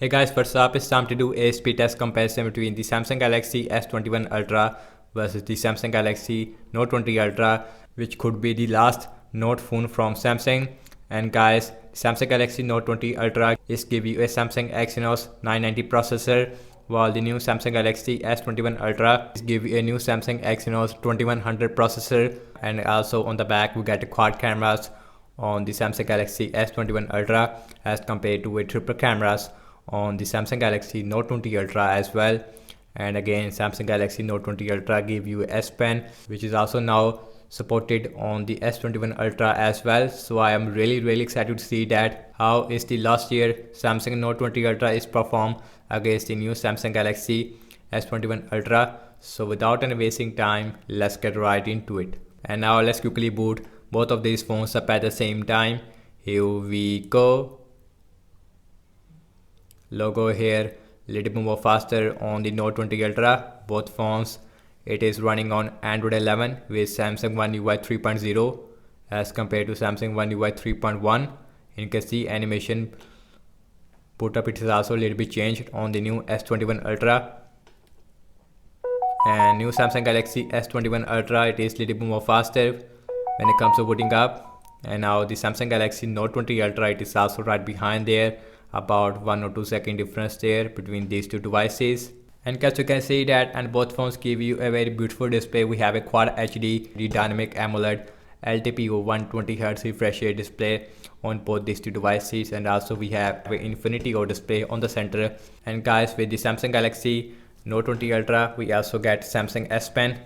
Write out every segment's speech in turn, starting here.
Hey guys, what's up? It's time to do a speed test comparison between the Samsung Galaxy S21 Ultra versus the Samsung Galaxy Note 20 Ultra, which could be the last Note phone from Samsung. And guys, Samsung Galaxy Note 20 Ultra is give you a Samsung Exynos 990 processor, while the new Samsung Galaxy S21 Ultra is give you a new Samsung Exynos 2100 processor. And also on the back we get the quad cameras on the Samsung Galaxy S21 Ultra as compared to a triple cameras on the Samsung Galaxy Note 20 Ultra as well. And again, Samsung Galaxy Note 20 Ultra give you a S Pen, which is also now supported on the S21 Ultra as well. So I am really excited to see that how is the last year Samsung Note 20 Ultra is perform against the new Samsung Galaxy S21 Ultra. So without any wasting time, let's get right into it. And now let's quickly boot both of these phones up at the same time. Here we go. Logo here little bit more faster on the Note 20 Ultra. Both phones it is running on Android 11 with Samsung One UI 3.0 as compared to Samsung One UI 3.1. You can see animation put up, it is also a little bit changed on the new S21 Ultra. And new Samsung Galaxy S21 Ultra, it is little bit more faster when it comes to booting up. And now the Samsung Galaxy Note 20 Ultra, it is also right behind there, about 1 or 2 second difference there between these two devices. And as you can see that, and both phones give you a very beautiful display. We have a Quad HD dynamic AMOLED LTPO 120Hz refresh rate display on both these two devices, and also we have an Infinity O display on the center. And guys, with the Samsung Galaxy Note 20 Ultra, we also get Samsung S Pen,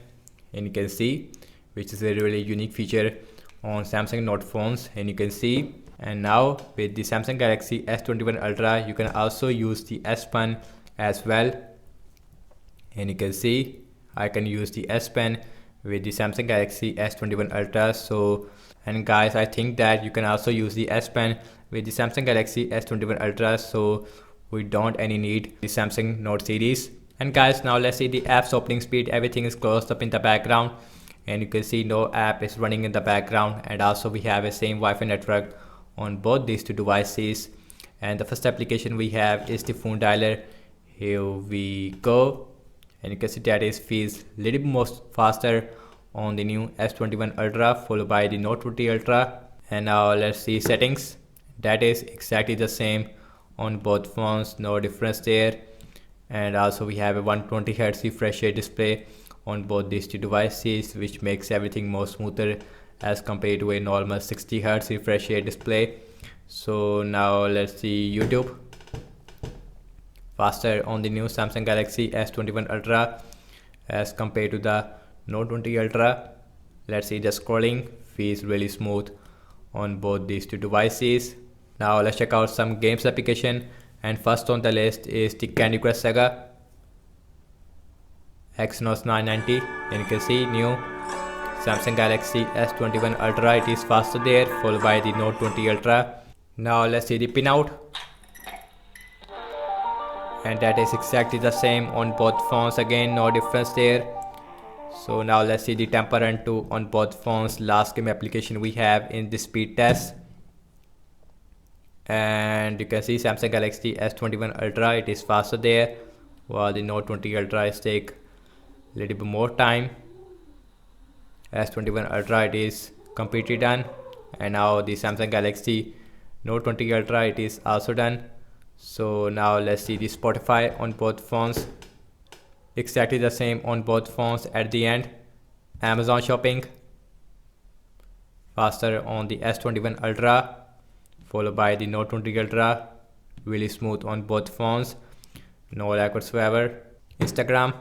and you can see, which is a really unique feature on Samsung Note phones, and you can see. And now with the Samsung Galaxy S21 Ultra, you can also use the S Pen as well. And you can see I can use the S Pen with the Samsung Galaxy S21 Ultra. So, and guys, I think that you can also use the S Pen with the Samsung Galaxy S21 Ultra. So we don't any need the Samsung Note series. And guys, now let's see the apps opening speed. Everything is closed up in the background, and you can see no app is running in the background. And also we have a same Wi-Fi network on both these two devices. And the first application we have is the phone dialer. Here we go, and you can see that it feels a little bit more faster on the new S21 Ultra followed by the Note 20 Ultra. And now let's see settings. That is exactly the same on both phones, no difference there. And also we have a 120Hz refresh rate display on both these two devices, which makes everything more smoother as compared to a normal 60Hz refresh rate display. So now let's see YouTube. Faster on the new Samsung Galaxy S21 Ultra as compared to the Note 20 Ultra. Let's see the scrolling, feels really smooth on both these two devices. Now let's check out some games application, and first on the list is the Candy Crush Saga Exynos 990, and you can see new Samsung Galaxy S21 Ultra, it is faster there, followed by the Note 20 Ultra. Now let's see the pinout, and that is exactly the same on both phones, again no difference there. So now let's see the Temper Run 2 on both phones, last game application we have in the speed test. And you can see Samsung Galaxy S21 Ultra, it is faster there, while the Note 20 Ultra is take a little bit more time. S21 Ultra, it is completely done. And now the Samsung Galaxy Note 20 Ultra, it is also done. So now let's see the Spotify on both phones, exactly the same on both phones at the end. Amazon Shopping, faster on the S21 Ultra followed by the Note 20 Ultra, really smooth on both phones, no lag whatsoever. Instagram,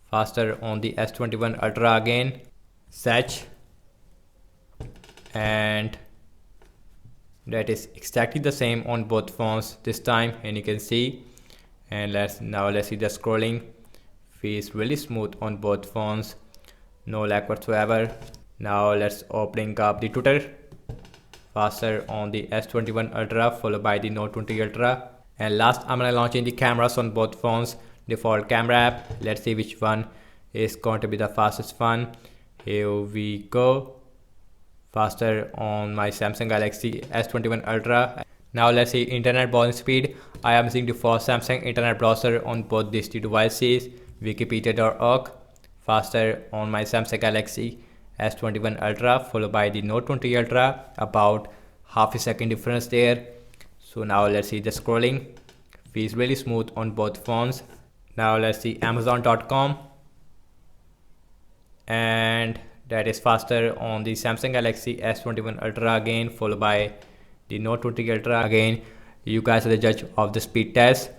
faster on the S21 Ultra again. Search, and that is exactly the same on both phones this time, and you can see. And let's see the scrolling, feels really smooth on both phones, no lag whatsoever. Now let's opening up the Twitter, faster on the S21 Ultra followed by the Note 20 Ultra. And last, I'm gonna launching the cameras on both phones, default camera app. Let's see which one is going to be the fastest one. Here we go. Faster on my Samsung Galaxy S21 Ultra. Now let's see internet browsing speed. I am using the first Samsung internet browser on both these two devices, wikipedia.org, faster on my Samsung Galaxy S21 Ultra followed by the Note 20 Ultra, about half a second difference there. So now let's see the scrolling, feels really smooth on both phones. Now let's see Amazon.com, and that is faster on the Samsung Galaxy S21 Ultra again, followed by the Note 20 Ultra again. You guys are the judge of the speed test.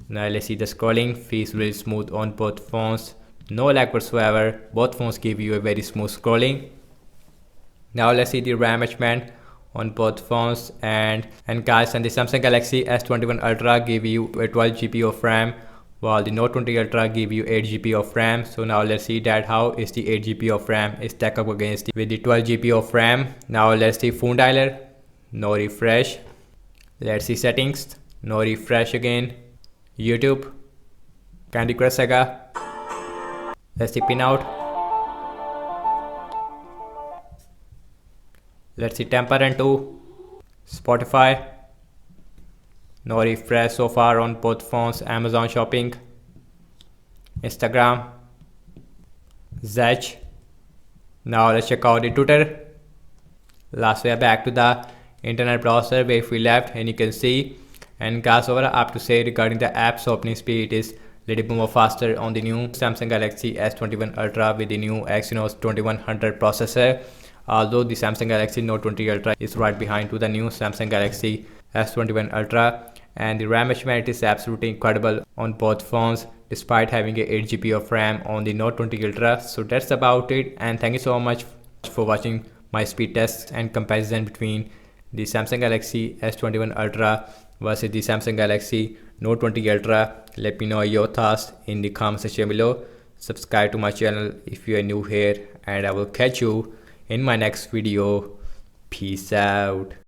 Now let's see the scrolling, feels really smooth on both phones, no lag whatsoever. Both phones give you a very smooth scrolling. Now let's see the RAM management on both phones, and guys, and the Samsung Galaxy S21 Ultra give you a 12 GB of RAM, while the Note 20 Ultra give you 8 GB of RAM. So now let's see that how is the 8 GB of RAM is stack up against with the 12 GB of RAM. Now let's see phone dialer, no refresh. Let's see settings, no refresh again. YouTube, Candy Crush Saga. Let's see pinout. Let's see Temper 2, Spotify. No refresh so far on both phones. Amazon shopping, Instagram, Zach. Now let's check out the Twitter. Last we are back to the internet browser where we left, and you can see, and guys, over I have to say regarding the apps opening speed, it is little bit more faster on the new Samsung Galaxy S21 Ultra with the new Exynos 2100 processor, although the Samsung Galaxy Note 20 Ultra is right behind to the new Samsung Galaxy S21 Ultra. And the RAM management is absolutely incredible on both phones despite having a 8 GB of RAM on the Note 20 Ultra. So that's about it, and thank you so much for watching my speed tests and comparison between the Samsung Galaxy S21 Ultra versus the Samsung Galaxy Note 20 Ultra. Let me know your thoughts in the comment section below. Subscribe to my channel if you are new here, and I will catch you in my next video. Peace out.